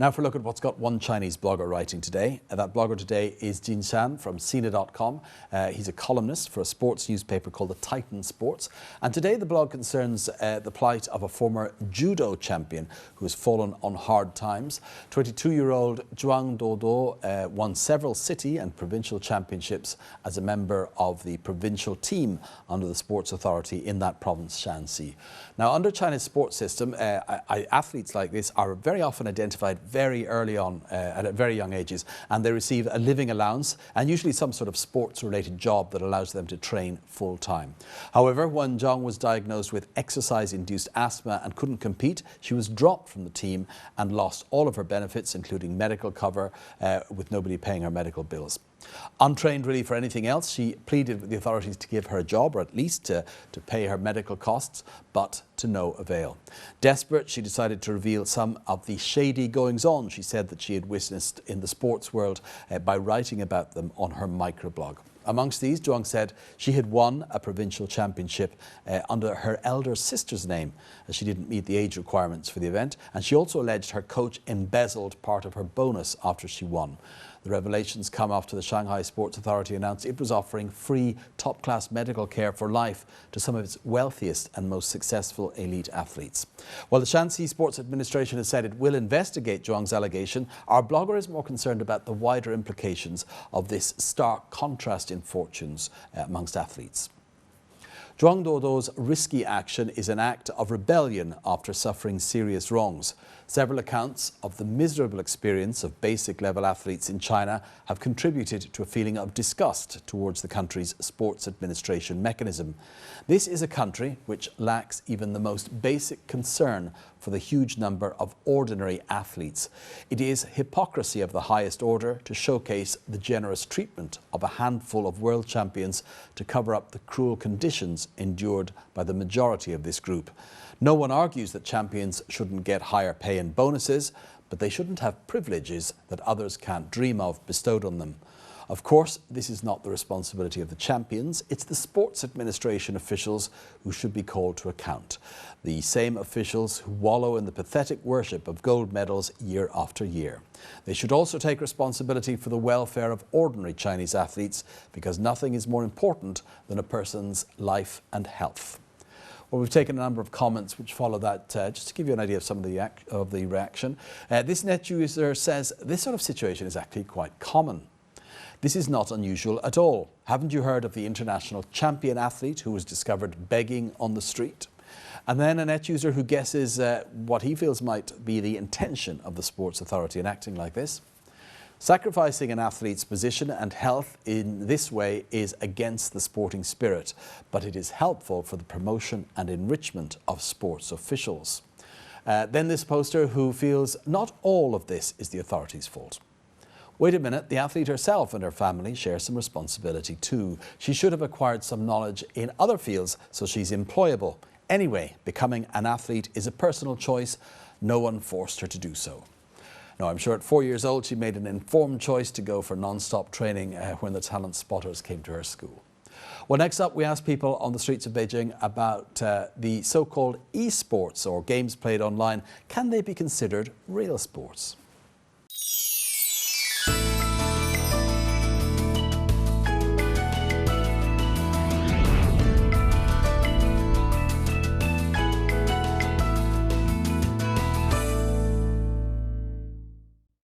Now for a look at what's got one Chinese blogger writing today. That blogger today is Jin Shan from Sina.com. He's a columnist for a sports newspaper called the Titan Sports. And today the blog concerns the plight of a former judo champion who has fallen on hard times. 22-year-old Zhuang Dodo won several city and provincial championships as a member of the provincial team under the sports authority in that province, Shanxi. Now, under China's sports system, athletes like this are very often identified very early on, at very young ages, and they receive a living allowance and usually some sort of sports-related job that allows them to train full-time. However, when Zhang was diagnosed with exercise-induced asthma and couldn't compete, she was dropped from the team and lost all of her benefits, including medical cover, with nobody paying her medical bills. Untrained really for anything else, she pleaded with the authorities to give her a job, or at least to pay her medical costs, but to no avail. Desperate, she decided to reveal some of the shady goings-on she said that she had witnessed in the sports world by writing about them on her microblog. Amongst these, Zhuang said she had won a provincial championship under her elder sister's name, as she didn't meet the age requirements for the event, and she also alleged her coach embezzled part of her bonus after she won. The revelations come after the Shanghai Sports Authority announced it was offering free top-class medical care for life to some of its wealthiest and most successful elite athletes. While the Shanxi Sports Administration has said it will investigate Zhuang's allegation, our blogger is more concerned about the wider implications of this stark contrast in fortunes amongst athletes. Zhuang Dodo's risky action is an act of rebellion after suffering serious wrongs. Several accounts of the miserable experience of basic-level athletes in China have contributed to a feeling of disgust towards the country's sports administration mechanism. This is a country which lacks even the most basic concern for the huge number of ordinary athletes. It is hypocrisy of the highest order to showcase the generous treatment of a handful of world champions to cover up the cruel conditions endured by the majority of this group. No one argues that champions shouldn't get higher pay and bonuses, but they shouldn't have privileges that others can't dream of bestowed on them. Of course, this is not the responsibility of the champions. It's the sports administration officials who should be called to account. The same officials who wallow in the pathetic worship of gold medals year after year. They should also take responsibility for the welfare of ordinary Chinese athletes, because nothing is more important than a person's life and health. Well, we've taken a number of comments which follow that, just to give you an idea of some of the reaction. This net user says this sort of situation is actually quite common. This is not unusual at all. Haven't you heard of the international champion athlete who was discovered begging on the street? And then a net user who guesses what he feels might be the intention of the Sports Authority in acting like this. Sacrificing an athlete's position and health in this way is against the sporting spirit, but it is helpful for the promotion and enrichment of sports officials. Then this poster who feels not all of this is the authorities' fault. Wait a minute, the athlete herself and her family share some responsibility too. She should have acquired some knowledge in other fields so she's employable. Anyway, becoming an athlete is a personal choice. No one forced her to do so. Now, I'm sure at 4 years old she made an informed choice to go for non-stop training when the talent spotters came to her school. Well, next up, we asked people on the streets of Beijing about the so-called e-sports, or games played online. Can they be considered real sports?